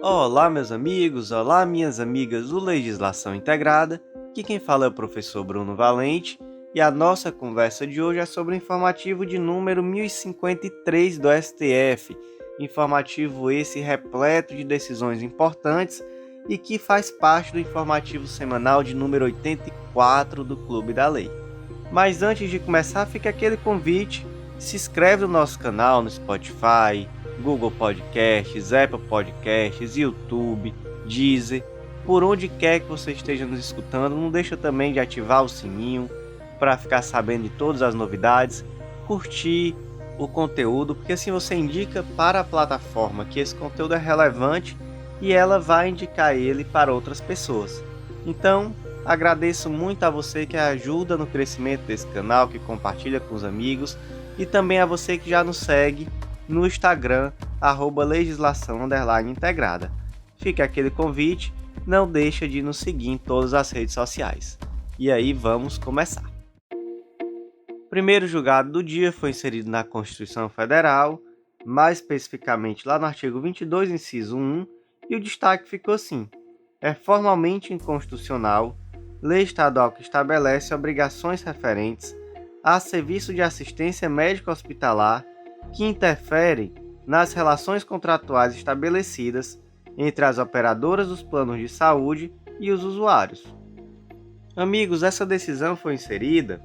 Olá, meus amigos, olá, minhas amigas do Legislação Integrada. Aqui quem fala é o professor Bruno Valente e a nossa conversa de hoje é sobre o informativo de número 1053 do STF. Informativo esse repleto de decisões importantes e que faz parte do informativo semanal de número 84 do Clube da Lei. Mas antes de começar, fica aquele convite: se inscreve no nosso canal no Spotify, Google Podcasts, Apple Podcasts, YouTube, Deezer, por onde quer que você esteja nos escutando. Não deixa também de ativar o sininho para ficar sabendo de todas as novidades, curtir o conteúdo, porque assim você indica para a plataforma que esse conteúdo é relevante e ela vai indicar ele para outras pessoas. Então, agradeço muito a você que ajuda no crescimento desse canal, que compartilha com os amigos, e também a você que já nos segue no Instagram, @legislação_integrada. Fica aquele convite, não deixa de nos seguir em todas as redes sociais. E aí vamos começar. O primeiro julgado do dia foi inserido na Constituição Federal, mais especificamente lá no artigo 22, inciso 1, e o destaque ficou assim: é formalmente inconstitucional lei estadual que estabelece obrigações referentes a serviço de assistência médica hospitalar que interferem nas relações contratuais estabelecidas entre as operadoras dos planos de saúde e os usuários. Amigos, essa decisão foi inserida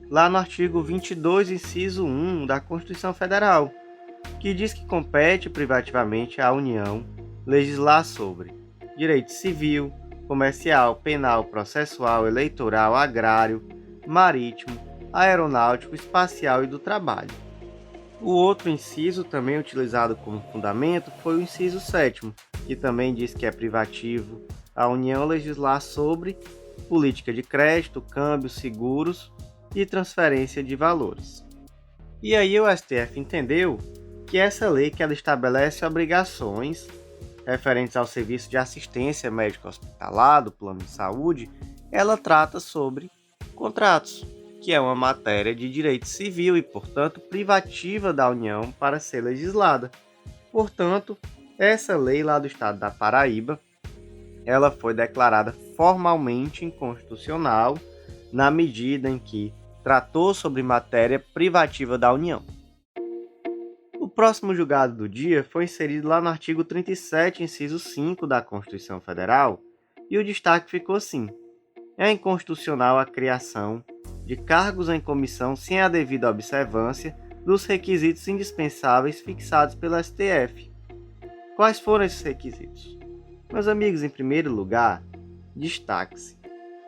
lá no artigo 22, inciso 1 da Constituição Federal, que diz que compete privativamente à União legislar sobre direito civil, comercial, penal, processual, eleitoral, agrário, marítimo, aeronáutico, espacial e do trabalho. O outro inciso, também utilizado como fundamento, foi o inciso 7º, que também diz que é privativo a União legislar sobre política de crédito, câmbio, seguros e transferência de valores. E aí o STF entendeu que essa lei que ela estabelece obrigações referentes ao serviço de assistência médica hospitalar do plano de saúde, ela trata sobre contratos, que é uma matéria de direito civil e, portanto, privativa da União para ser legislada. Portanto, essa lei lá do estado da Paraíba, ela foi declarada formalmente inconstitucional na medida em que tratou sobre matéria privativa da União. O próximo julgado do dia foi inserido lá no artigo 37, inciso 5 da Constituição Federal, e o destaque ficou assim: é inconstitucional a criação de cargos em comissão sem a devida observância dos requisitos indispensáveis fixados pelo STF. Quais foram esses requisitos? Meus amigos, em primeiro lugar, destaque-se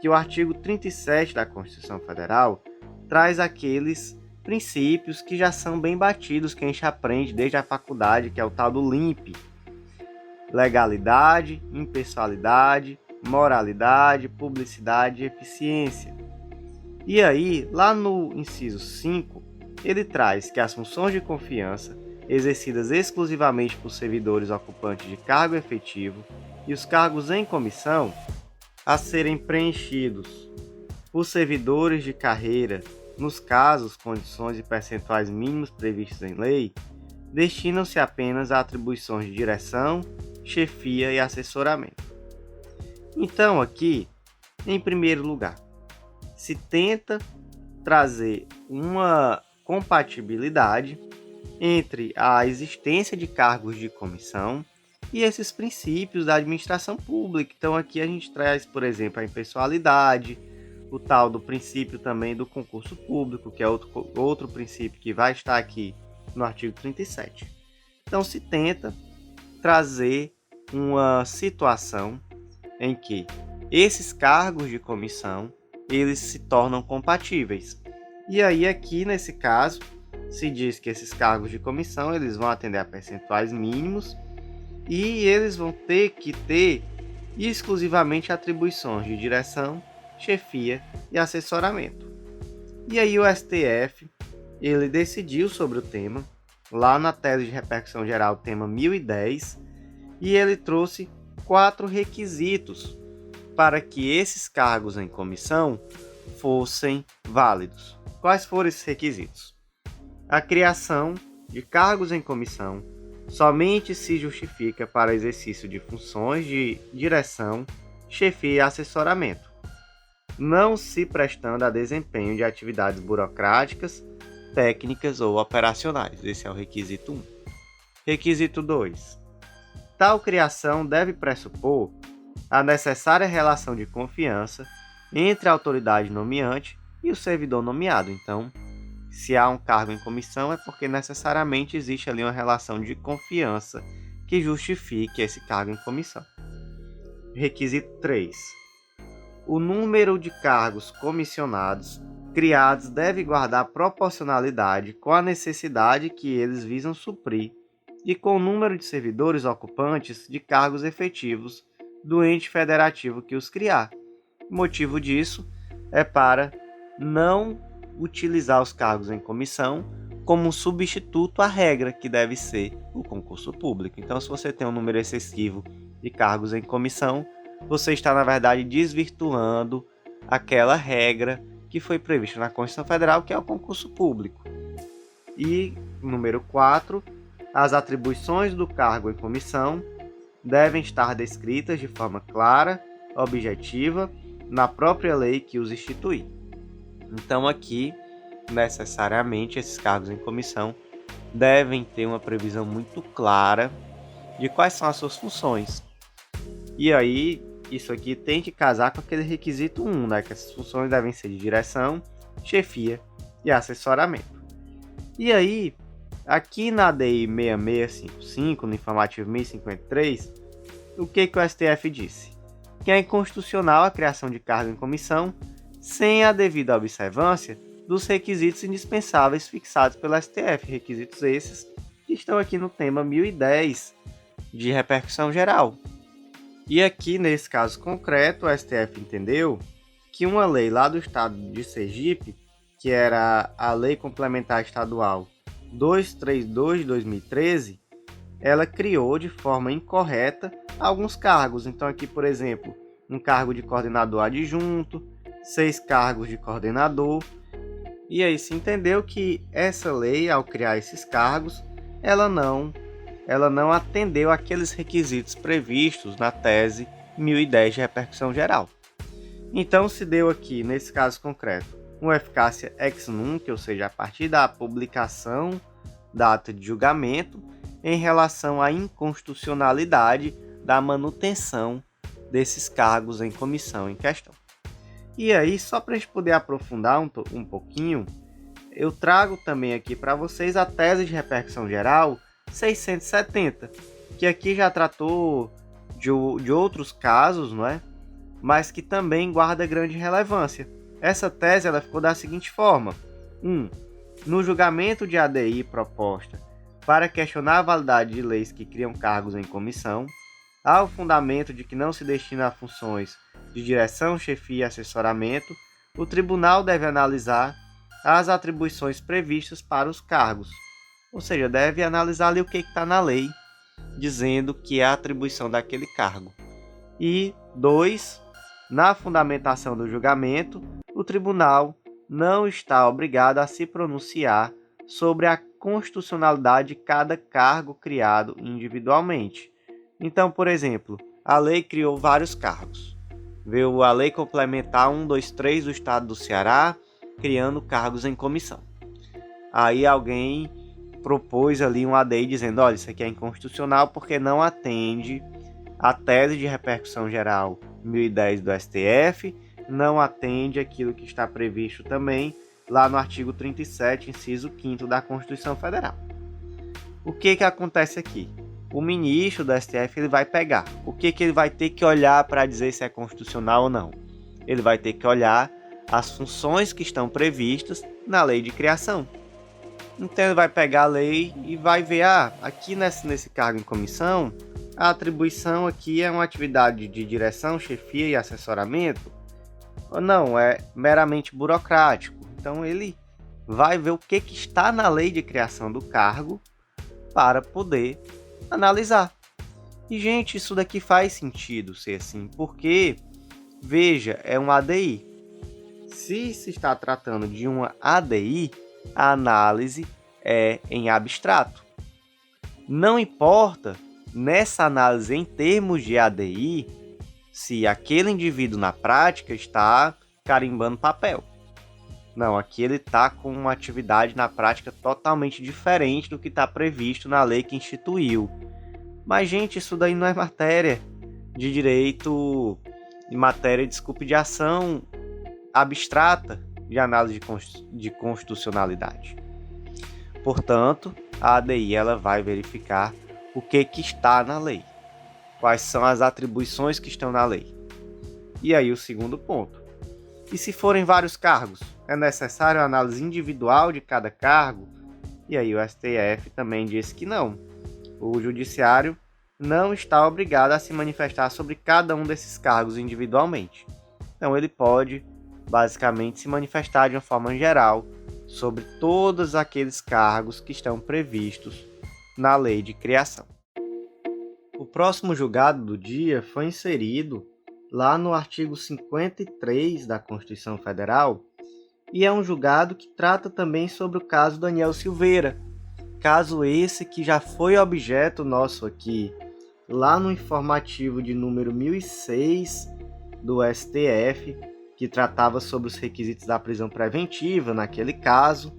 que o artigo 37 da Constituição Federal traz aqueles princípios que já são bem batidos, que a gente aprende desde a faculdade, que é o tal do LIMP: legalidade, impessoalidade, moralidade, publicidade e eficiência. E aí, lá no inciso 5, ele traz que as funções de confiança, exercidas exclusivamente por servidores ocupantes de cargo efetivo, e os cargos em comissão, a serem preenchidos por servidores de carreira, nos casos, condições e percentuais mínimos previstos em lei, destinam-se apenas a atribuições de direção, chefia e assessoramento. Então, aqui, em primeiro lugar, se tenta trazer uma compatibilidade entre a existência de cargos de comissão e esses princípios da administração pública. Então, aqui a gente traz, por exemplo, a impessoalidade, o tal do princípio também do concurso público, que é outro princípio que vai estar aqui no artigo 37. Então, se tenta trazer uma situação em que esses cargos de comissão eles se tornam compatíveis. E aí, aqui nesse caso, se diz que esses cargos de comissão eles vão atender a percentuais mínimos e eles vão ter que ter exclusivamente atribuições de direção, chefia e assessoramento. E aí o STF ele decidiu sobre o tema, lá na tese de repercussão geral, tema 1010, e ele trouxe 4 requisitos para que esses cargos em comissão fossem válidos. Quais foram esses requisitos? A criação de cargos em comissão somente se justifica para exercício de funções de direção, chefia e assessoramento, não se prestando a desempenho de atividades burocráticas, técnicas ou operacionais. Esse é o requisito 1. Requisito 2. Tal criação deve pressupor a necessária relação de confiança entre a autoridade nomeante e o servidor nomeado. Então, se há um cargo em comissão, é porque necessariamente existe ali uma relação de confiança que justifique esse cargo em comissão. Requisito 3. O número de cargos comissionados criados deve guardar proporcionalidade com a necessidade que eles visam suprir e com o número de servidores ocupantes de cargos efetivos do ente federativo que os criar. O motivo disso é para não utilizar os cargos em comissão como um substituto à regra que deve ser o concurso público. Então, se você tem um número excessivo de cargos em comissão, você está, na verdade, desvirtuando aquela regra que foi prevista na Constituição Federal, que é o concurso público. E, número 4, as atribuições do cargo em comissão devem estar descritas de forma clara, objetiva, na própria lei que os institui. Então, aqui, necessariamente, esses cargos em comissão devem ter uma previsão muito clara de quais são as suas funções. E aí, isso aqui tem que casar com aquele requisito 1, né? Que essas funções devem ser de direção, chefia e assessoramento. E aí, aqui na ADI 6655, no informativo 1053, o que o STF disse? Que é inconstitucional a criação de cargo em comissão sem a devida observância dos requisitos indispensáveis fixados pelo STF. Requisitos esses que estão aqui no tema 1010 de repercussão geral. E aqui, nesse caso concreto, o STF entendeu que uma lei lá do estado de Sergipe, que era a Lei Complementar Estadual 232 de 2013, ela criou de forma incorreta alguns cargos. Então aqui, por exemplo, um cargo de coordenador adjunto, 6 cargos de coordenador. E aí se entendeu que essa lei, ao criar esses cargos, ela não atendeu aqueles requisitos previstos na tese 1010 de repercussão geral. Então se deu aqui, nesse caso concreto, uma eficácia ex nunc, ou seja, a partir da publicação da ata de julgamento, em relação à inconstitucionalidade da manutenção desses cargos em comissão em questão. E aí, só para a gente poder aprofundar um pouquinho, eu trago também aqui para vocês a tese de repercussão geral 670, que aqui já tratou de outros casos, não é? Mas que também guarda grande relevância. Essa tese ela ficou da seguinte forma: 1. No julgamento de ADI proposta para questionar a validade de leis que criam cargos em comissão, há o fundamento de que não se destina a funções de direção, chefia e assessoramento, o tribunal deve analisar as atribuições previstas para os cargos. Ou seja, deve analisar ali o que está na lei, dizendo que é a atribuição daquele cargo. E 2. Na fundamentação do julgamento, o tribunal não está obrigado a se pronunciar sobre a constitucionalidade de cada cargo criado individualmente. Então, por exemplo, a lei criou vários cargos. Veio a Lei Complementar 123 do Estado do Ceará, criando cargos em comissão. Aí alguém propôs ali um ADI dizendo, olha, isso aqui é inconstitucional porque não atende a tese de repercussão geral 1010 do STF, não atende aquilo que está previsto também lá no artigo 37, inciso 5º da Constituição Federal. O que acontece aqui? O ministro do STF ele vai pegar. O que ele vai ter que olhar para dizer se é constitucional ou não? Ele vai ter que olhar as funções que estão previstas na lei de criação. Então ele vai pegar a lei e vai ver, aqui nesse cargo em comissão, a atribuição aqui é uma atividade de direção, chefia e assessoramento? Ou não, é meramente burocrático? Então ele vai ver o que está na lei de criação do cargo para poder analisar. E, gente, isso daqui faz sentido ser assim, porque, veja, é um ADI. Se se está tratando de uma ADI, a análise é em abstrato. Não importa, nessa análise em termos de ADI, se aquele indivíduo na prática está carimbando papel. Não, aqui ele está com uma atividade na prática totalmente diferente do que está previsto na lei que instituiu. Mas, gente, isso daí não é matéria de direito, de ação abstrata de análise de constitucionalidade. Portanto, a ADI ela vai verificar o que está na lei, quais são as atribuições que estão na lei. E aí o segundo ponto. E se forem vários cargos, é necessário a análise individual de cada cargo? E aí o STF também disse que não. O judiciário não está obrigado a se manifestar sobre cada um desses cargos individualmente. Então ele pode, basicamente, se manifestar de uma forma geral sobre todos aqueles cargos que estão previstos na lei de criação. O próximo julgado do dia foi inserido lá no artigo 53 da Constituição Federal, e é um julgado que trata também sobre o caso Daniel Silveira, caso esse que já foi objeto nosso aqui, lá no informativo de número 1006 do STF, que tratava sobre os requisitos da prisão preventiva naquele caso,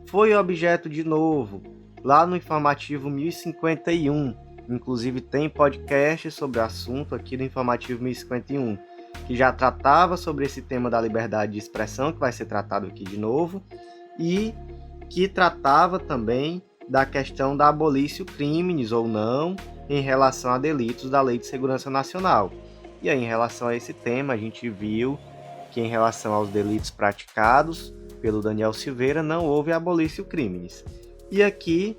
foi objeto de novo, lá no informativo 1051, inclusive tem podcast sobre o assunto aqui do informativo 1051, que já tratava sobre esse tema da liberdade de expressão, que vai ser tratado aqui de novo, e que tratava também da questão da abolição crimes ou não em relação a delitos da Lei de Segurança Nacional. E aí, em relação a esse tema, a gente viu que em relação aos delitos praticados pelo Daniel Silveira não houve abolição crimes. E aqui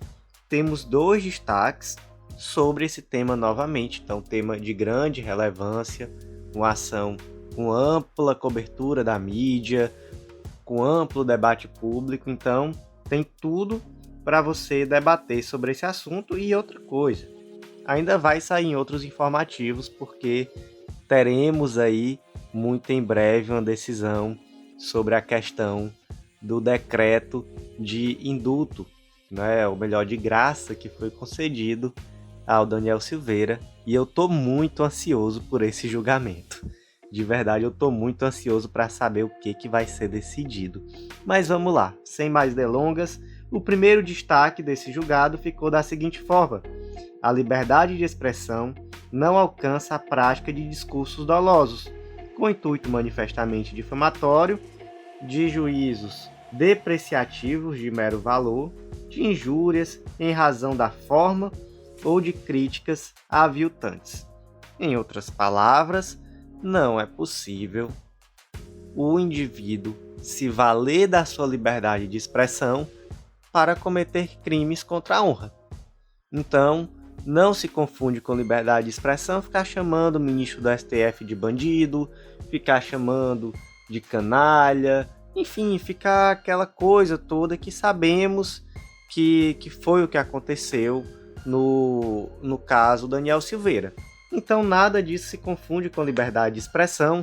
temos dois destaques sobre esse tema novamente. Então, tema de grande relevância, uma ação com ampla cobertura da mídia, com amplo debate público. Então, tem tudo para você debater sobre esse assunto. E outra coisa, ainda vai sair em outros informativos, porque teremos aí muito em breve uma decisão sobre a questão do decreto de indulto, né, ou melhor, de graça que foi concedido ao Daniel Silveira, e eu estou muito ansioso por esse julgamento. De verdade, eu estou muito ansioso para saber o que vai ser decidido. Mas vamos lá, sem mais delongas, o primeiro destaque desse julgado ficou da seguinte forma: a liberdade de expressão não alcança a prática de discursos dolosos, com intuito manifestamente difamatório, de juízos depreciativos de mero valor, de injúrias em razão da forma ou de críticas aviltantes. Em outras palavras, não é possível o indivíduo se valer da sua liberdade de expressão para cometer crimes contra a honra. Então, não se confunde com liberdade de expressão ficar chamando o ministro do STF de bandido, ficar chamando de canalha, enfim, ficar aquela coisa toda que sabemos que foi o que aconteceu no caso Daniel Silveira. Então nada disso se confunde com liberdade de expressão.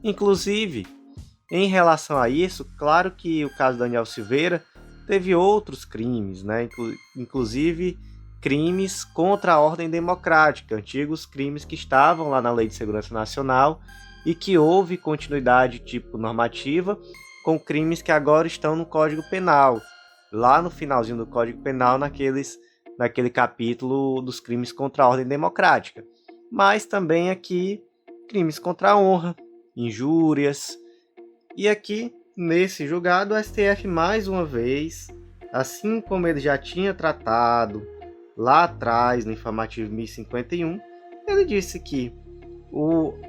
Inclusive, em relação a isso, claro que o caso Daniel Silveira teve outros crimes, né? Inclusive crimes contra a ordem democrática, antigos crimes que estavam lá na Lei de Segurança Nacional e que houve continuidade tipo normativa com crimes que agora estão no Código Penal, lá no finalzinho do Código Penal, naquele capítulo dos crimes contra a ordem democrática. Mas também aqui, crimes contra a honra, injúrias. E aqui, nesse julgado, o STF, mais uma vez, assim como ele já tinha tratado lá atrás, no informativo 1051, ele disse que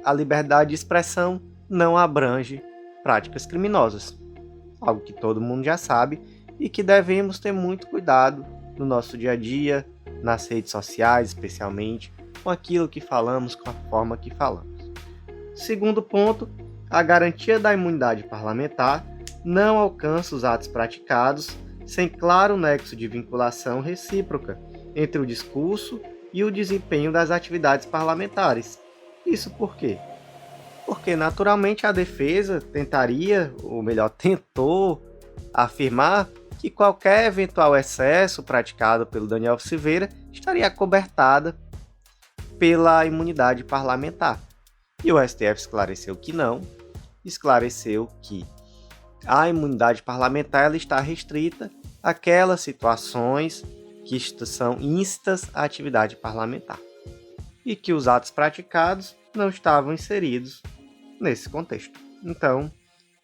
a liberdade de expressão não abrange práticas criminosas. Algo que todo mundo já sabe e que devemos ter muito cuidado no nosso dia a dia, nas redes sociais especialmente, com aquilo que falamos, com a forma que falamos. Segundo ponto, a garantia da imunidade parlamentar não alcança os atos praticados sem claro nexo de vinculação recíproca entre o discurso e o desempenho das atividades parlamentares. Isso por quê? Porque naturalmente a defesa tentaria, ou melhor, tentou afirmar que qualquer eventual excesso praticado pelo Daniel Silveira estaria acobertada pela imunidade parlamentar. E o STF esclareceu que não, esclareceu que a imunidade parlamentar ela está restrita àquelas situações que são íncitas à atividade parlamentar e que os atos praticados não estavam inseridos nesse contexto. Então,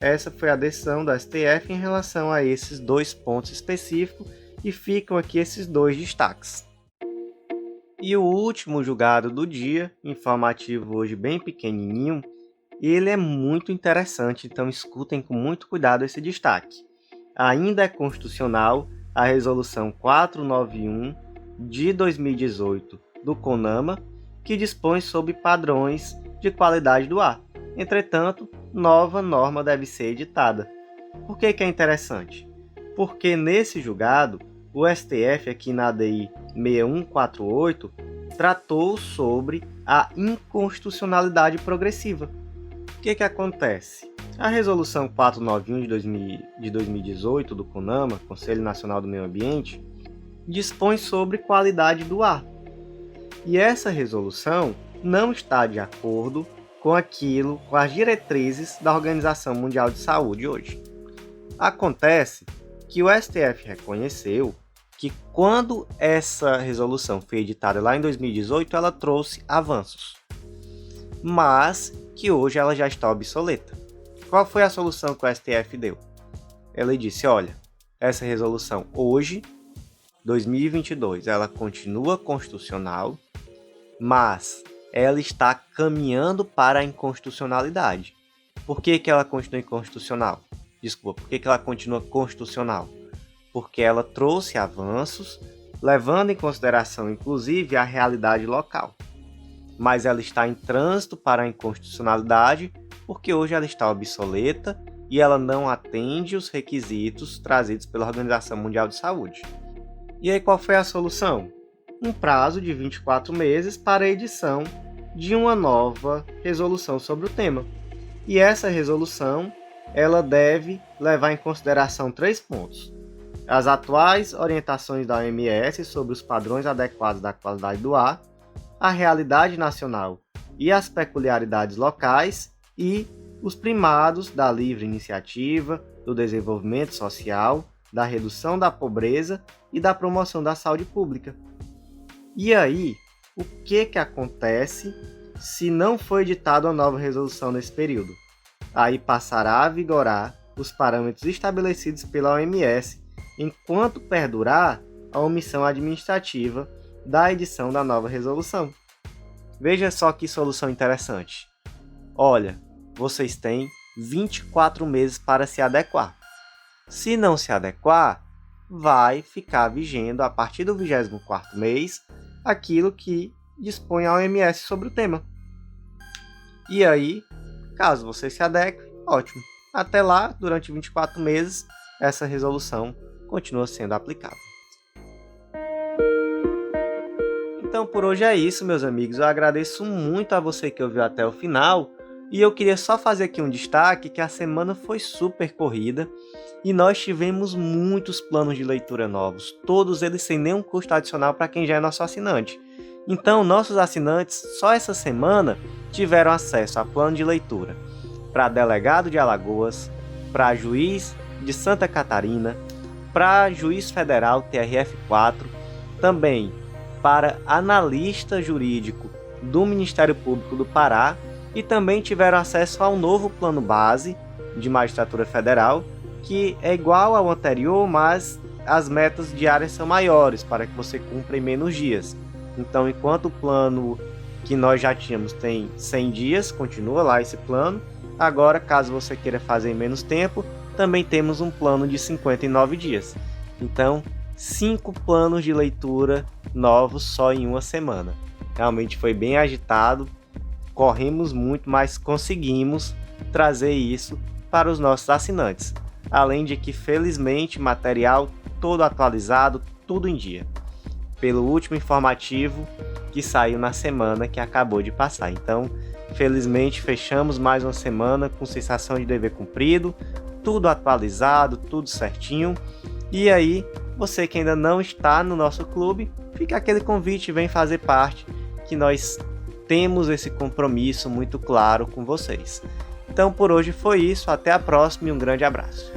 essa foi a decisão do STF em relação a esses dois pontos específicos e ficam aqui esses dois destaques. E o último julgado do dia, informativo hoje bem pequenininho, ele é muito interessante, então escutem com muito cuidado esse destaque. Ainda é constitucional a Resolução 491 de 2018 do CONAMA, que dispõe sobre padrões de qualidade do ar. Entretanto, nova norma deve ser editada. Por que é interessante? Porque nesse julgado, o STF, aqui na ADI 6148, tratou sobre a inconstitucionalidade progressiva. O que acontece? A Resolução 491 de 2018 do CONAMA, Conselho Nacional do Meio Ambiente, dispõe sobre qualidade do ar. E essa resolução não está de acordo com as diretrizes da Organização Mundial de Saúde hoje. Acontece que o STF reconheceu que quando essa resolução foi editada lá em 2018, ela trouxe avanços, mas que hoje ela já está obsoleta. Qual foi a solução que o STF deu? Ela disse, olha, essa resolução hoje, 2022, ela continua constitucional, mas ela está caminhando para a inconstitucionalidade. Por que ela continua inconstitucional? Desculpa, por que ela continua constitucional? Porque ela trouxe avanços, levando em consideração, inclusive, a realidade local. Mas ela está em trânsito para a inconstitucionalidade, porque hoje ela está obsoleta e ela não atende os requisitos trazidos pela Organização Mundial de Saúde. E aí qual foi a solução? Um prazo de 24 meses para a edição de uma nova resolução sobre o tema. E essa resolução ela deve levar em consideração 3 pontos. As atuais orientações da OMS sobre os padrões adequados da qualidade do ar, a realidade nacional e as peculiaridades locais e os primados da livre iniciativa, do desenvolvimento social, da redução da pobreza e da promoção da saúde pública. E aí, o que acontece se não for editada uma nova resolução nesse período? Aí passará a vigorar os parâmetros estabelecidos pela OMS, enquanto perdurar a omissão administrativa da edição da nova resolução. Veja só que solução interessante. Olha, vocês têm 24 meses para se adequar. Se não se adequar, vai ficar vigendo a partir do 24º mês aquilo que dispõe a OMS sobre o tema. E aí, caso você se adeque, ótimo. Até lá, durante 24 meses, essa resolução continua sendo aplicável. Então, por hoje é isso, meus amigos. Eu agradeço muito a você que ouviu até o final. E eu queria só fazer aqui um destaque que a semana foi super corrida e nós tivemos muitos planos de leitura novos, todos eles sem nenhum custo adicional para quem já é nosso assinante. Então, nossos assinantes só essa semana tiveram acesso a plano de leitura para delegado de Alagoas, para juiz de Santa Catarina, para juiz federal TRF4, também para analista jurídico do Ministério Público do Pará e também tiveram acesso ao novo plano base de magistratura federal, que é igual ao anterior, mas as metas diárias são maiores para que você cumpra em menos dias. Então, enquanto o plano que nós já tínhamos tem 100 dias, continua lá esse plano. Agora, caso você queira fazer em menos tempo, também temos um plano de 59 dias. Então, 5 planos de leitura novos só em uma semana. Realmente foi bem agitado, corremos muito, mas conseguimos trazer isso para os nossos assinantes. Além de que, felizmente, material todo atualizado, tudo em dia. Pelo último informativo que saiu na semana que acabou de passar. Então, felizmente, fechamos mais uma semana com sensação de dever cumprido, tudo atualizado, tudo certinho. E aí, você que ainda não está no nosso clube, fica aquele convite, vem fazer parte, que nós temos esse compromisso muito claro com vocês. Então por hoje foi isso, até a próxima e um grande abraço.